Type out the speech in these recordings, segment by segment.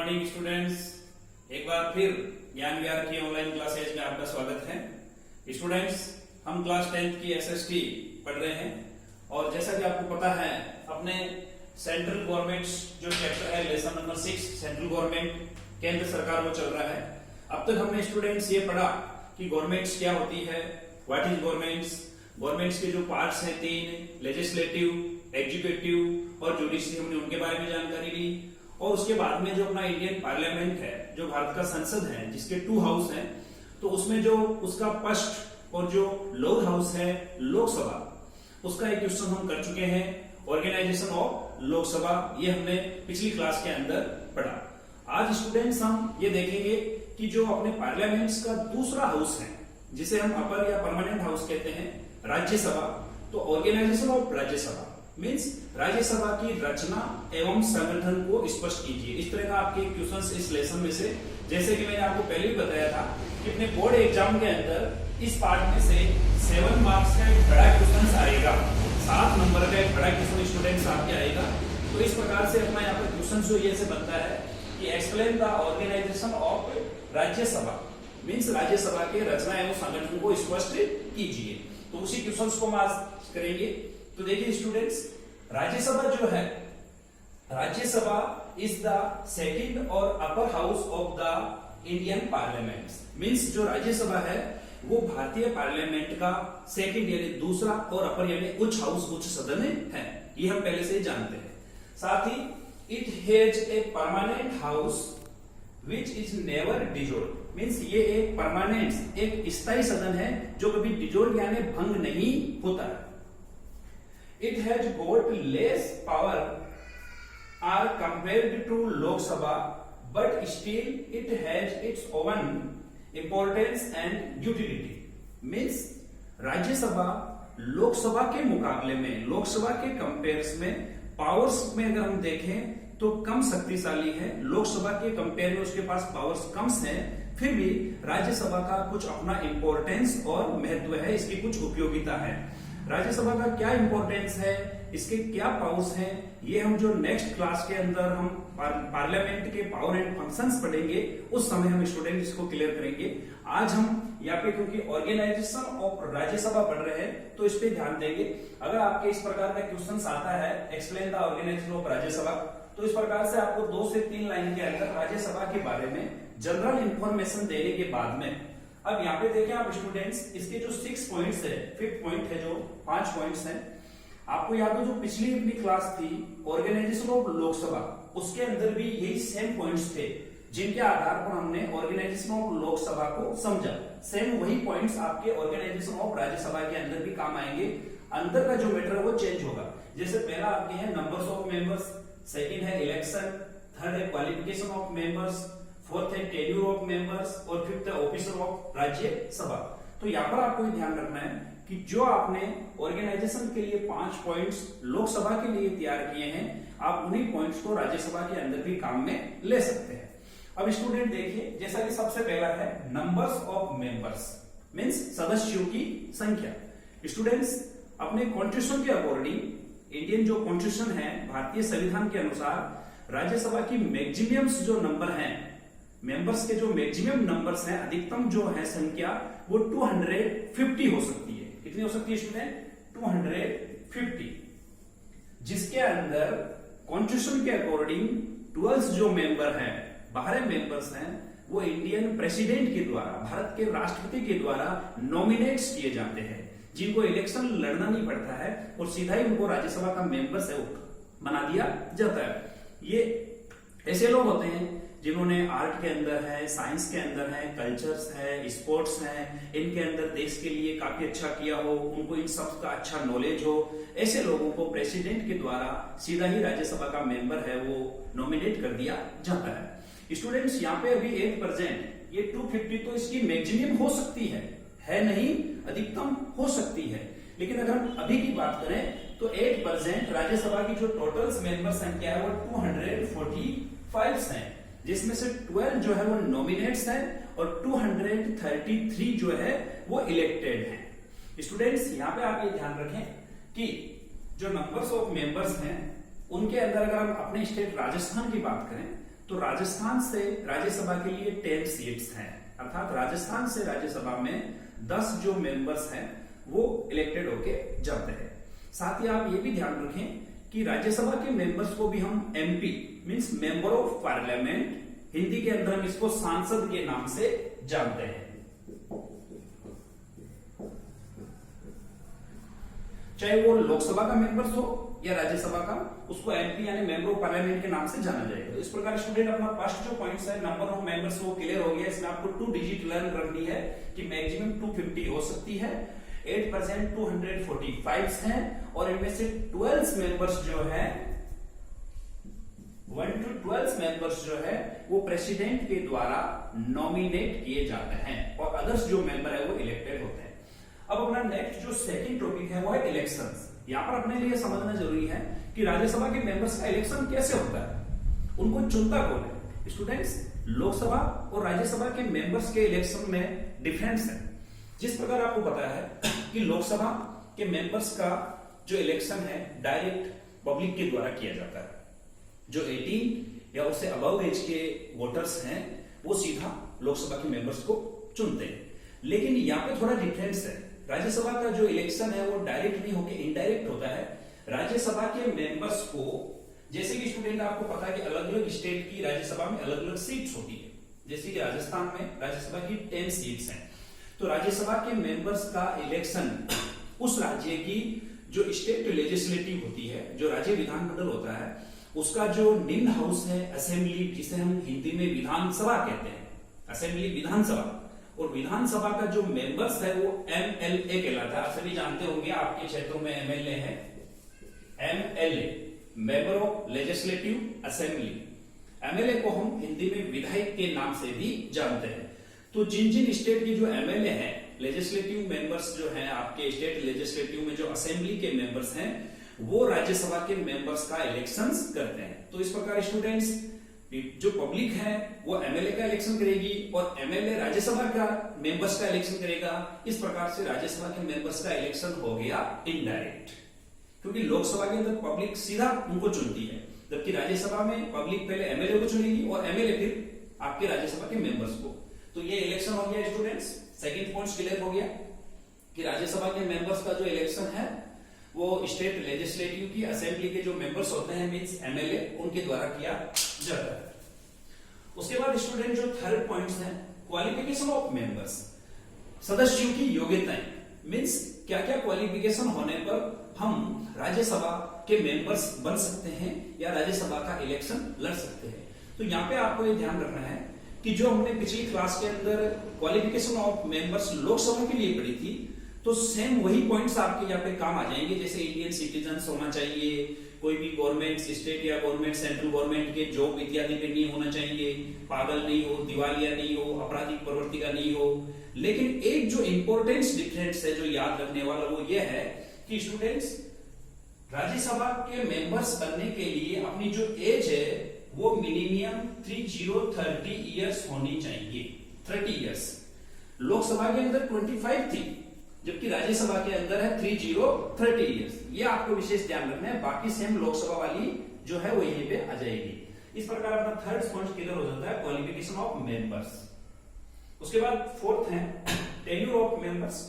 Morning students, एक बार फिर ज्ञान विहार की ऑनलाइन क्लासेज में आपका स्वागत है। स्टूडेंट्स, हम क्लास 10th की एसएसटी पढ़ रहे हैं और जैसा कि आपको पता है अपने सेंट्रल गवर्नमेंट जो चैप्टर है लेसन नंबर 6 सेंट्रल गवर्नमेंट केंद्र सरकार वो चल रहा है। अब तक हमने स्टूडेंट्स ये पढ़ा कि गवर्नमेंट्स क्या होती है, व्हाट इज गवर्नमेंट्स के जो पार्ट्स हैं तीन, लेजिस्लेटिव, एग्जीक्यूटिव और जुडिशरी, हमने उनके बारे में जानकारी ली। और उसके बाद में जो अपना इंडियन पार्लियामेंट है, जो भारत का संसद है जिसके 2 हाउस हैं, तो उसमें जो उसका फर्स्ट और जो लोअर हाउस है लोकसभा, उसका एक क्वेश्चन हम कर चुके हैं, ऑर्गेनाइजेशन ऑफ लोकसभा, ये हमने पिछली क्लास के अंदर पढ़ा। आज स्टूडेंट्स हम ये देखेंगे कि जो अपने पार्लियामेंट्स का दूसरा हाउस है जिसे हम अपर या परमानेंट हाउस कहते हैं, राज्यसभा, तो organisation of Rajya Sabha means Rajya Sabha की रचना एवं संगठन को स्पष्ट कीजिए। इस तरह का आपके क्वेश्चंस इस लेसन में से, जैसे कि मैंने आपको पहले भी बताया था कि अपने बोर्ड एग्जाम के अंदर इस पार्ट में से 7 मार्क्स का एक बड़ा क्वेश्चन आएगा, 7 नंबर का एक बड़ा क्वेश्चन स्टूडेंट्स आपके आएगा। तो इस प्रकार से अपना यहाँ पर क्वेश्चन जो ये से बनता है कि explain the organisation of Rajya Sabha means Rajya Sabha के रचना एवं संगठन को स्पष्ट कीजिए। तो उसी क्वेश्चंस को हम आज करेंगे। तो देखिए स्टूडेंट्स, राज्यसभा जो है, राज्यसभा इज द सेकंड और upper house of the Indian parliament means जो राज्यसभा है वो भारतीय पार्लियामेंट का सेकंड यानी दूसरा और अपर यानी उच्च हाउस, उच्च सदन है। ये हम पहले से ही जानते हैं। साथ ही it has a permanent house which is never dissolve means ये एक परमानेंट एक स्थायी सदन है जो कभी डिजोल्व यानी भंग नहीं होता है। It has got less power are compared to Lok Sabha, but still it has its own importance and utility. Means Rajya Sabha Lok Sabha के मुकाबले में, लोकसभा के कंपेयर्स में पावर्स में अगर हम देखें तो कम शक्तिशाली है। लोकसभा के कंपेयर में उसके पास पावर्स कम है, फिर भी राज्यसभा का कुछ अपना इंपॉर्टेंस और महत्व है, इसकी कुछ उपयोगिता है। राज्यसभा का क्या इंपॉर्टेंस है, इसके क्या पावर्स हैं, ये हम जो नेक्स्ट क्लास के अंदर हम पार्लियामेंट के पावर एंड फंक्शंस पढ़ेंगे उस समय हम स्टूडेंट इसको क्लियर करेंगे। आज हम यहाँ पे क्योंकि ऑर्गेनाइजेशन ऑफ राज्यसभा पढ़ रहे हैं तो इस पे ध्यान देंगे। अगर आपके इस प्रकार का क्वेश्चन आता है explain the organisation of Rajya Sabha, तो इस प्रकार से आपको 2 से 3 लाइन के अंदर राज्यसभा के बारे में जनरल इंफॉर्मेशन देने के बाद में, अब यहाँ पे देखें आप स्टूडेंट्स, इसके जो 6 पॉइंट्स है, 5th पॉइंट है, जो 5 पॉइंट्स हैं, आपको याद हो जो पिछली अपनी क्लास थी ऑर्गेनाइजेशन ऑफ लोकसभा, उसके अंदर भी यही सेम पॉइंट्स थे जिनके आधार पर हमने ऑर्गेनाइजेशन ऑफ लोकसभा को समझा। सेम वही पॉइंट्स आपके ऑर्गेनाइजेशन ऑफ राज्यसभा के अंदर भी काम आएंगे। अंदर का जो मैटर है वो चेंज होगा। जैसे पहला आपके है नंबर्स ऑफ मेंबर्स, सेकंड है इलेक्शन, थर्ड है क्वालिफिकेशन ऑफ मेंबर्स, फोर्थ है टेन्यूर ऑफ मेंबर्स और फिफ्थ है ऑफिसर ऑफ राज्यसभा। तो यहाँ पर आपको ध्यान रखना है कि जो आपने ऑर्गेनाइजेशन के लिए 5 पॉइंट्स लोकसभा के लिए तैयार किए हैं, आप उन्हीं पॉइंट्स को राज्यसभा के अंदर भी काम में ले सकते हैं। अब स्टूडेंट देखिए, जैसा कि सबसे पहला है नंबर्स ऑफ मेंबर्स मींस सदस्यों की संख्या। स्टूडेंट्स, अपने कॉन्स्टिट्यूशन के अकॉर्डिंग, इंडियन जो कॉन्स्टिट्यूशन है भारतीय संविधान के अनुसार, राज्यसभा की मैक्सिमम जो नंबर हैं, मेंबर्स के जो मैक्सिमम नंबर्स हैं, अधिकतम जो है संख्या, वो 250 हो सकती है। कितनी हो सकती है स्टूडेंट? 250, जिसके अंदर कॉन्स्टिट्यूशन के अकॉर्डिंग 12 जो मेंबर हैं, 12 मेंबर्स हैं, वो इंडियन प्रेसिडेंट के द्वारा, भारत के राष्ट्रपति के द्वारा नॉमिनेट्स किए जाते हैं, जिनको इलेक्शन लड़ना नहीं पड़ता है और सीधा ही उनको राज्यसभा का मेंबर्स बना दिया जाता है। ये ऐसे लोग होते हैं जिन्होंने आर्ट के अंदर है, साइंस के अंदर है, कल्चर्स है, स्पोर्ट्स है, इनके अंदर देश के लिए काफी अच्छा किया हो, उनको इन सब का अच्छा नॉलेज हो, ऐसे लोगों को प्रेसिडेंट के द्वारा सीधा ही राज्यसभा का मेंबर है वो नॉमिनेट कर दिया जाता है। स्टूडेंट्स, यहाँ पे अभी 8% ये 250 तो इसकी मैक्सिमम हो सकती है नहीं, अधिकतम हो सकती है। लेकिन अगर हम अभी की बात करें तो 8% राज्यसभा की जो टोटल मेंबर संख्या है वो 245 है, जिसमें से 12 जो है वो नॉमिनेट्स हैं और 233 जो है वो इलेक्टेड हैं। स्टूडेंट्स, यहाँ पे आप ये ध्यान रखें कि जो नंबर्स ऑफ मेंबर्स हैं उनके अंदर अगर हम अपने स्टेट राजस्थान की बात करें तो राजस्थान से राज्यसभा के लिए 10 सीट्स हैं, अर्थात राजस्थान से राज्यसभा में 10 जो मेंबर्स हैं वो इलेक्टेड होके जाते हैं। साथ ही आप ये भी ध्यान रखें कि राज्यसभा के मेंबर्स को भी हम MP means member of parliament, Hindi के अंदर हम इसको सांसद के नाम से जानते हैं। चाहे वो लोकसभा का मेंबर्स हो या राज्यसभा का, उसको एमपी यानी मेंबर ऑफ पार्लियामेंट के नाम से जाना जाएगा। तो इस प्रकार स्टूडेंट अपना फर्स्ट जो पॉइंट्स है नंबर ऑफ मेंबर्स वो क्लियर हो गया। इसमें आपको 2 डिजिट लर्न करनी है कि मैक्सिमम 250 हो सकती है, 8% 245 हैं और इनमें से 12 मेंबर्स जो है 1 to 12 मेंबर्स जो है वो प्रेसिडेंट के द्वारा नॉमिनेट किए जाते हैं और अदर्स जो मेंबर है वो इलेक्टेड होते हैं। अब अपना नेक्स्ट जो सेकंड टॉपिक है वो है इलेक्शंस। यहां पर अपने लिए समझना जरूरी है कि राज्यसभा के मेंबर्स का इलेक्शन कैसे होता है, उनको चुनता कौन है। स्टूडेंट्स, लोकसभा और राज्यसभा के मेंबर्स के इलेक्शन में डिफरेंस है। जिस प्रकार आपको पता है कि लोकसभा के मेंबर्स का जो इलेक्शन है डायरेक्ट पब्लिक के द्वारा किया जाता है, जो 18 या उससे अबव एज के वोटर्स हैं वो सीधा लोकसभा के मेंबर्स को चुनते हैं। लेकिन यहाँ पे थोड़ा डिफरेंस है, राज्यसभा का जो इलेक्शन है वो डायरेक्ट नहीं होकर इनडायरेक्ट होता है। राज्यसभा के मेंबर्स को, जैसे कि स्टूडेंट आपको पता है कि अलग अलग स्टेट की राज्यसभा में अलग अलग सीट्स होती है, जैसे कि राजस्थान में राज्यसभा की 10 सीट्स हैं। तो राज्यसभा के मेंबर्स का इलेक्शन उस राज्य की जो स्टेट लेजिस्लेटिव होती है, जो राज्य विधानमंडल होता है, उसका जो निम्न हाउस है असेंबली, जिसे हम हिंदी में विधानसभा कहते हैं, असेंबली विधानसभा, और विधानसभा का जो मेंबर्स है वो एमएलए कहलाता है। आप सभी जानते होंगे आपके क्षेत्रों में एमएलए है, MLA member of legislative assembly. MLA को हम हिंदी में विधायक के नाम से भी जानते हैं। तो जिन जिन स्टेट की जो एमएलए हैं, लेजिस्लेटिव मेंबर्स जो हैं, आपके स्टेट लेजिस्लेटिव में जो असेंबली के मेंबर्स हैं वो राज्यसभा के मेंबर्स का इलेक्शंस करते हैं। तो इस प्रकार स्टूडेंट्स, जो पब्लिक है वो एमएलए का इलेक्शन करेगी और एमएलए राज्यसभा का मेंबर्स का इलेक्शन करेगा। इस प्रकार से राज्यसभा के मेंबर्स का इलेक्शन हो गया इनडायरेक्ट, क्योंकि लोकसभा के अंदर पब्लिक सीधा उनको चुनती है, जबकि राज्यसभा में पब्लिक पहले एमएलए को चुनेगी और एमएलए फिर आपके राज्यसभा के मेंबर्स को। तो ये इलेक्शन हो गया स्टूडेंट्स। सेकंड पॉइंट क्लियर हो गया कि राज्यसभा के मेंबर्स का जो इलेक्शन है वो स्टेट लेजिस्लेटिव की असेंबली के जो मेंबर्स होते हैं मींस एमएलए, उनके द्वारा किया जाता है। उसके बाद स्टूडेंट जो थर्ड पॉइंट्स हैं, क्वालिफिकेशन ऑफ मेंबर्स, सदस्यों की योग्यताएं, मींस क्या क्या क्वालिफिकेशन होने पर हम राज्यसभा के मेंबर्स बन सकते हैं या राज्यसभा का इलेक्शन लड़ सकते हैं। तो यहाँ पे आपको ये ध्यान रखना है कि जो हमने पिछली क्लास के अंदर क्वालिफिकेशन ऑफ मेंबर्स लोकसभा के लिए पढ़ी थी, तो सेम वही पॉइंट्स आपके यहाँ पे काम आ जाएंगे। जैसे इंडियन सिटीजन होना चाहिए, कोई भी गवर्नमेंट स्टेट या गवर्नमेंट सेंट्रल गवर्नमेंट के जॉब इत्यादि पे नहीं होना चाहिए, पागल नहीं हो, दिवालिया नहीं हो, आपराधिक प्रवृत्ति का नहीं हो। लेकिन एक जो इंपॉर्टेंस डिफरेंस है जो याद रखने वाला वो ये है कि स्टूडेंट्स, राज्यसभा के मेंबर्स बनने के लिए अपनी जो एज है वो मिनिमम 30 इयर्स होनी चाहिए, 30 इयर्स। लोकसभा के अंदर 25 थी, जबकि राज्यसभा के अंदर है 30 इयर्स। ये आपको विशेष ध्यान रखना है, बाकी सेम लोकसभा वाली जो है वो यहीं पे आ जाएगी। इस प्रकार अपना थर्ड पॉइंट क्लियर हो जाता है, क्वालिफिकेशन ऑफ मेंबर्स। उसके बाद फोर्थ है tenure of members.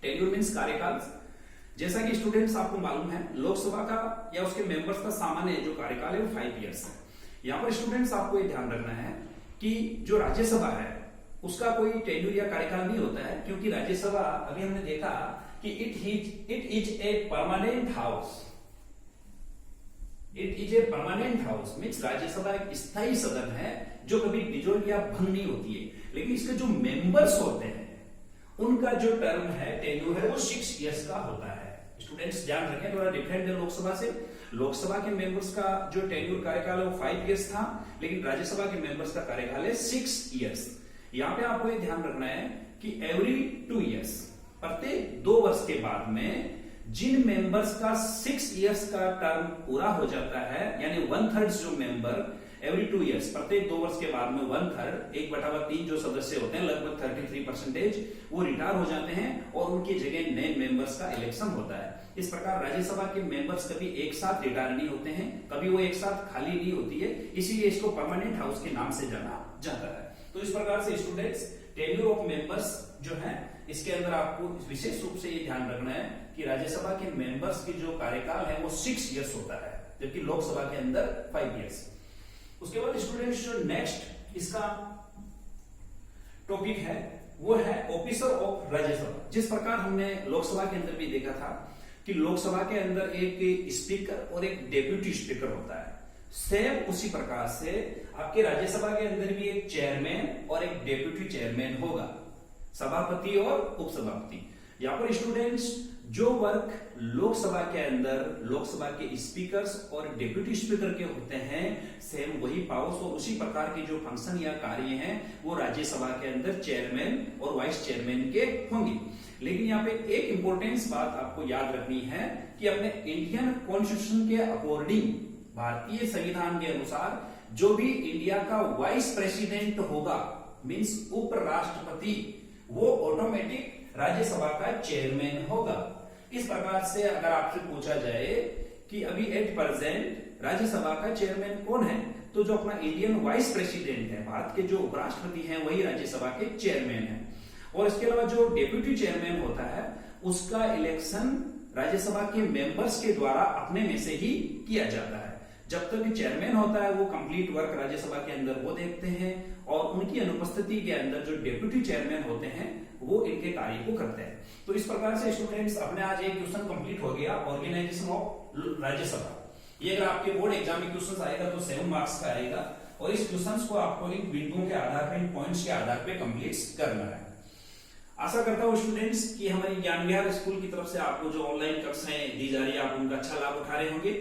Tenure means कार्यकाल। जैसा कि स्टूडेंट्स आपको मालूम है, लोकसभा का या उसके मेंबर्स का सामान्य जो कार्यकाल है वो 5 इयर्स है। यहाँ पर स्टूडेंट्स आपको ये ध्यान रखना है कि जो राज्यसभा है उसका कोई टेन्यूर या कार्यकाल नहीं होता है, क्योंकि राज्यसभा अभी हमने देखा कि it is a permanent house. It is a permanent house means Rajya Sabha एक स्थायी सदन है जो कभी डिसॉल्व या भंग नहीं होती है। लेकिन इसके जो मेंबर्स होते हैं उनका जो टर्म है, टेन्यूर है, वो 6 इयर्स का होता है। स्टूडेंट्स ध्यान रखें, थोड़ा डिफरेंट है लोकसभा से। लोकसभा के मेंबर्स का जो टेन्यूर कार्यकाल है वो 5 इयर्स था, लेकिन राज्यसभा के मेंबर्स का कार्यकाल है 6 इयर्स। यहाँ पे आपको ये ध्यान रखना है कि एवरी 2 इयर्स, प्रत्येक 2 वर्ष के बाद में जिन मेंबर्स का 6 इयर्स का टर्म पूरा हो जाता है, यानी 1/3 जो मेंबर एवरी 2 इयर्स, प्रत्येक 2 वर्ष के बाद में 1/3 1/3 जो सदस्य होते हैं, लगभग 33% वो रिटायर हो जाते हैं और उनकी जगह नए मेंबर्स का इलेक्शन होता है। इस प्रकार राज्यसभा के मेंबर्स कभी एक साथ रिटायर नहीं होते हैं, कभी वो एक साथ खाली नहीं होती है, इसीलिए इसको परमानेंट हाउस के नाम से जाना जाता है। तो इस प्रकार से स्टूडेंट्स टेन्योर ऑफ मेंबर्स जो है इसके अंदर आपको विशेष रूप से ये ध्यान रखना है कि राज्यसभा के मेंबर्स की जो कार्यकाल है वो 6 इयर्स होता है, जबकि लोकसभा के अंदर 5 इयर्स। उसके बाद स्टूडेंट्स जो नेक्स्ट इसका टॉपिक है वो है ऑफिसर ऑफ राज्यसभा। जिस प्रकार हमने लोकसभा के अंदर भी देखा था कि लोकसभा के अंदर एक स्पीकर और एक डेप्यूटी स्पीकर होता है, सेम उसी प्रकार से आपके राज्यसभा के अंदर भी एक चेयरमैन और एक डेप्यूटी चेयरमैन होगा, सभापति और उपसभापति। यहाँ पर स्टूडेंट्स जो वर्क लोकसभा के अंदर लोकसभा के स्पीकर्स और डेप्यूटी स्पीकर के होते हैं, सेम वही पावर्स और उसी प्रकार के जो फंक्शन या कार्य हैं वो राज्यसभा के अंदर चेयरमैन और वाइस चेयरमैन के होंगे। लेकिन यहाँ पे एक इंपॉर्टेंस बात आपको याद रखनी है कि अपने इंडियन कॉन्स्टिट्यूशन के अकॉर्डिंग, भारतीय संविधान के अनुसार जो भी इंडिया का वाइस प्रेसिडेंट होगा मींस उपराष्ट्रपति, वो ऑटोमेटिक राज्यसभा का चेयरमैन होगा। इस प्रकार से अगर आपसे पूछा जाए कि अभी एट प्रेजेंट राज्यसभा का चेयरमैन कौन है, तो जो अपना इंडियन वाइस प्रेसिडेंट है, भारत के जो उपराष्ट्रपति हैं वही राज्यसभा के चेयरमैन है। और इसके अलावा जो डेप्यूटी चेयरमैन होता है उसका इलेक्शन राज्यसभा के मेंबर्स के द्वारा अपने में से ही किया जाता है। जब तक चेयरमैन होता है वो कंप्लीट वर्क राज्यसभा के अंदर वो देखते हैं और उनकी अनुपस्थिति के अंदर जो डेप्यूटी चेयरमैन होते हैं वो इनके कार्य को करते हैं। तो इस प्रकार से स्टूडेंट्स अपने आज एक क्वेश्चन कंप्लीट हो गया, ऑर्गेनाइजेशन ऑफ राज्यसभा। ये अगर आपके बोर्ड एग्जाम में क्वेश्चन आएगा तो 7 मार्क्स का आएगा और इस क्वेश्चन को आपको इन बिंदुओं के आधार पर, इन पॉइंट्स के आधार पर कंप्लीट करना है। आशा करता हूं स्टूडेंट्स कि हमारी ज्ञान विहार स्कूल की तरफ से आपको जो ऑनलाइन कक्षाएं दी जा रही है आप उनका अच्छा लाभ उठा रहे होंगे।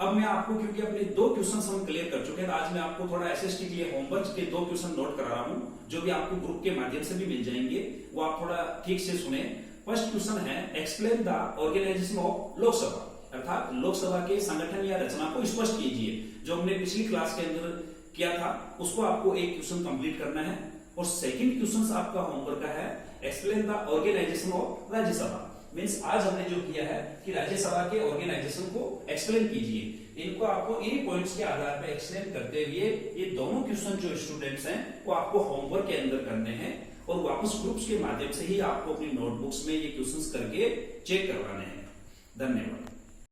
अब मैं आपको, क्योंकि अपने 2 क्वेश्चन हम क्लियर कर चुके हैं, तो आज मैं आपको थोड़ा एसएसटी के लिए होमवर्क के 2 क्वेश्चन नोट करा रहा हूं, जो भी आपको ग्रुप के माध्यम से भी मिल जाएंगे, वो आप थोड़ा ठीक से सुने। फर्स्ट क्वेश्चन है explain the organisation of Lok Sabha, अर्थात लोकसभा के संगठन या रचना को स्पष्ट कीजिए। जो हमने पिछली क्लास के अंदर किया था उसको आपको एक क्वेश्चन कंप्लीट करना है। और सेकंड क्वेश्चन आपका होमवर्क का है explain the organisation of Rajya Sabha. Means आज हमने जो किया है कि राज्यसभा के ऑर्गेनाइजेशन को एक्सप्लेन कीजिए। इनको आपको इन पॉइंट्स के आधार पर एक्सप्लेन करते हुए ये दोनों क्वेश्चन जो स्टूडेंट्स हैं वो आपको होमवर्क के अंदर करने हैं और वापस ग्रुप्स के माध्यम से ही आपको अपनी नोटबुक्स में ये क्वेश्चंस करके चेक करवाने हैं। धन्यवाद।